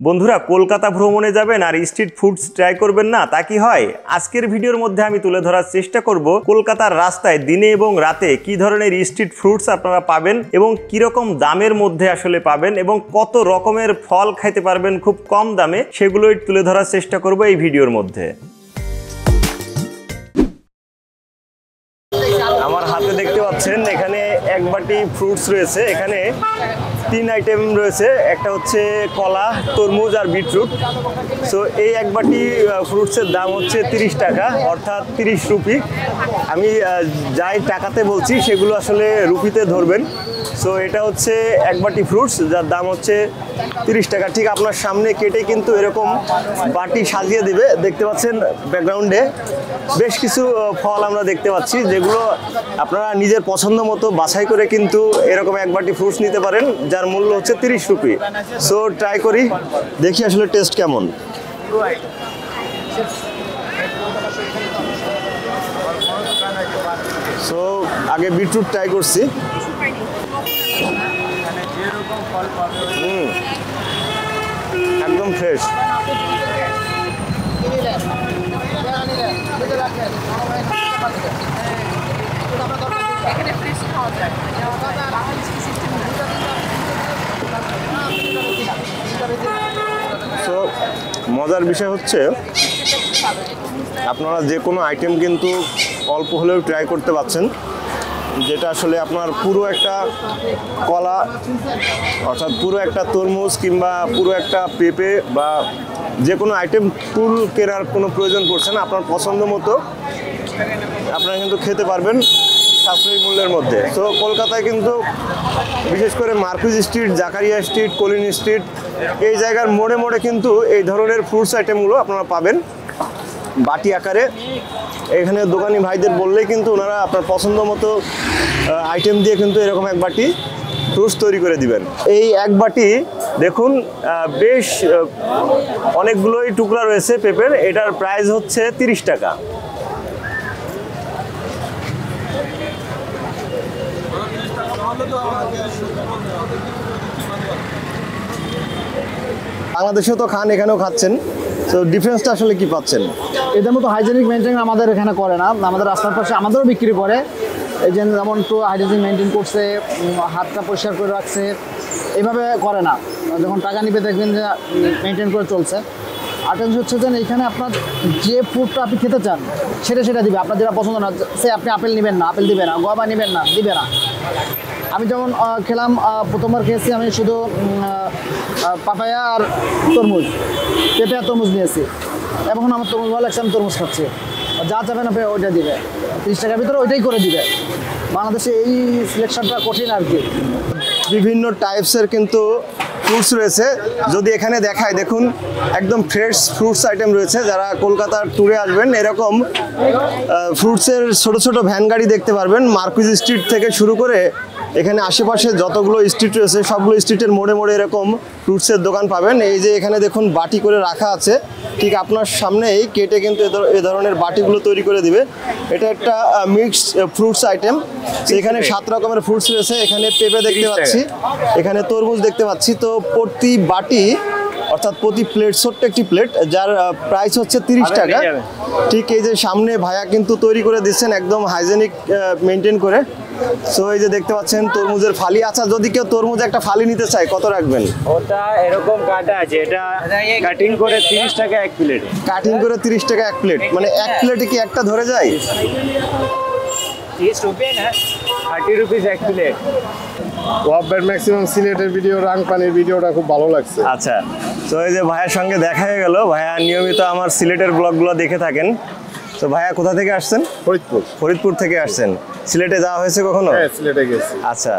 বন্ধুরা কলকাতা ভ্রমণে যাবেন আর স্ট্রিট ফুডস ট্রাই করবেন না তা কি হয়? আজকের ভিডিওর মধ্যে আমি তুলে ধরার চেষ্টা করব কলকাতার রাস্তায় দিনে এবং রাতে কি ধরনের স্ট্রিট ফ্রুটস আপনারা পাবেন এবং কি রকম দামের মধ্যে আসলে পাবেন এবং কত রকমের ফল খাইতে পারবেন খুব কম দামে, সেগুলোই তুলে ধরার চেষ্টা করব এই ভিডিওর মধ্যে। আমার হাতে দেখতে পাচ্ছেন এখানে এক বাটি ফ্রুটস রয়েছে। এখানে 3 আইটেম রয়েছে, একটা হচ্ছে কলা, তরমুজ আর বিটরুট। সো এই এক বাটি ফ্রুটসের দাম হচ্ছে 30 টাকা, অর্থাৎ 30 রুপি। আমি যাই টাকাতে বলছি সেগুলো আসলে রুপিতে ধরবেন। সো এটা হচ্ছে এক বাটি ফ্রুটস যার দাম হচ্ছে 30 টাকা। ঠিক আপনার সামনে কেটে কিন্তু এরকম বাটি সাজিয়ে দেবে। দেখতে পাচ্ছেন ব্যাকগ্রাউন্ডে বেশ কিছু ফল আমরা দেখতে পাচ্ছি, যেগুলো আপনারা নিজের পছন্দ মতো বাছাই করে কিন্তু এরকম এক বাটি ফ্রুটস নিতে পারেন, যার মূল্য হচ্ছে 30 রুপি। সো ট্রাই করি, দেখি আসলে টেস্ট কেমন। সো আগে বিটরুট ট্রাই করছি। একদম ফ্রেশ। সো মজার বিষয় হচ্ছে আপনারা যে কোনো আইটেম কিন্তু অল্প হলেও ট্রাই করতে পারছেন, যেটা আসলে আপনার পুরো একটা কলা অর্থাৎ পুরো একটা তরমুজ কিংবা পুরো একটা পেঁপে বা যে কোনো আইটেম ফুল কেনার কোনো প্রয়োজন পড়ছে না। আপনার পছন্দ মতো আপনারা কিন্তু খেতে পারবেন সাশ্রয়ী মূল্যের মধ্যে। তো কলকাতায় কিন্তু বিশেষ করে Marquis street, Zakaria street, Colin street, এই জায়গার মোড়ে মোড়ে কিন্তু এই ধরনের ফ্রুটস আইটেমগুলো আপনারা পাবেন বাটি আকারে। এখানে দোকানি ভাইদের বললেই কিন্তু ওনারা আপনার পছন্দ মতো আইটেম দিয়ে কিন্তু এরকম এক বাটি ফ্রুটস তৈরি করে দিবেন। এই এক বাটি দেখুন বেশ অনেকগুলোই টুকরা রয়েছে পেঁপের। এটার প্রাইস হচ্ছে 30 টাকা। বাংলাদেশেও তো খান, এখানেও খাচ্ছেন, তো ডিফারেন্সটা আসলে কি পাচ্ছেন? এদের মতো হাইজেনিক মেনটেন আমাদের এখানে করে না। আমাদের রাস্তার পাশে আমাদেরও বিক্রি করে, এই যে যেমন একটু হাইজেনিক মেনটেন করছে, হাতটা পরিষ্কার করে রাখছে, এভাবে করে না। যখন টাকা নিবে দেখবেন যে মেনটেন করে চলছে। আর টেনশন হচ্ছে যে এখানে আপনার যে ফুডটা আপনি খেতে চান সেটা দিবে, আপনার যেটা পছন্দ না, সে আপনি আপেল নেবেন না, আপেল দিবে না, গোয়াবা নেবেন না, দিবে না। আমি যেমন খেলাম, প্রথমবার খেয়েছি আমি শুধু পাপায়া আর তরমুজ, পেঁপে আর তরমুজ নিয়েছি। এখন আমার তরমুজ ভালো লাগছে, আমি তরমুজ খাচ্ছি। যা চাবেন আপনি ওইটা দিবে, 30 টাকার ভিতরে ওইটাই করে দিবে। বাংলাদেশে এই সিলেকশনটা কঠিন আর কি। বিভিন্ন টাইপসের কিন্তু ফ্রুটস রয়েছে। যদি এখানে দেখায়, দেখুন একদম ফ্রেশ ফ্রুটস আইটেম রয়েছে। যারা কলকাতার ট্যুরে আসবেন এরকম ফ্রুটসের ছোট ছোট ভ্যান গাড়ি দেখতে পারবেন। মার্কুইজ স্ট্রিট থেকে শুরু করে এখানে আশেপাশে যতগুলো স্ট্রিট রয়েছে সবগুলো স্ট্রিটের মোড়ে মোড়ে এরকম ফ্রুটসের দোকান পাবেন। এই যে এখানে দেখুন বাটি করে রাখা আছে, ঠিক আপনার সামনেই কেটে কিন্তু এ ধরনের বাটিগুলো তৈরি করে দিবে। এটা একটা মিক্সড ফ্রুটস আইটেম। এখানে 7 রকমের ফ্রুটস রয়েছে। এখানে পেঁপে দেখতে পাচ্ছি, এখানে তরমুজ দেখতে পাচ্ছি। তো প্রতি বাটি অর্থাৎ প্রতি প্লেট, ছোট্ট একটি প্লেট, যার প্রাইস হচ্ছে 30 টাকা। ঠিক এই যে সামনে ভাইয়া কিন্তু তৈরি করে দিচ্ছেন একদম হাইজেনিক মেনটেন করে। সো এই যে দেখতে পাচ্ছেন তরমুজের ফালি। আচ্ছা, যদি কেউ তরমুজ একটা ফালি নিতে চায় কত রাখবেন? ওটা এরকম কাটা আছে, এটা কাটিং করে 30 টাকা এক প্লেট। কাটিং করে 30 টাকা এক প্লেট, মানে এক প্লেটে কি একটা ধরে যায়? 30 রুপি না, 30 রুপিস এক প্লেট। ওয়াবের ম্যাক্সিমাম সিলেটের ভিডিও, রাংপানির ভিডিওটা খুব ভালো লাগছে। আচ্ছা, তো এই যে ভাইয়ার সঙ্গে দেখা হয়ে গেল। ভাইয়া নিয়মিত আমার সিলেটের ব্লগগুলো দেখে থাকেন। তো ভাইয়া কোথা থেকে আসছেন? ফরিদপুর। ফরিদপুর থেকে আসছেন। সিলেটে যাওয়া হয়েছে কখনো? হ্যাঁ, সিলেটে গেছি। আচ্ছা।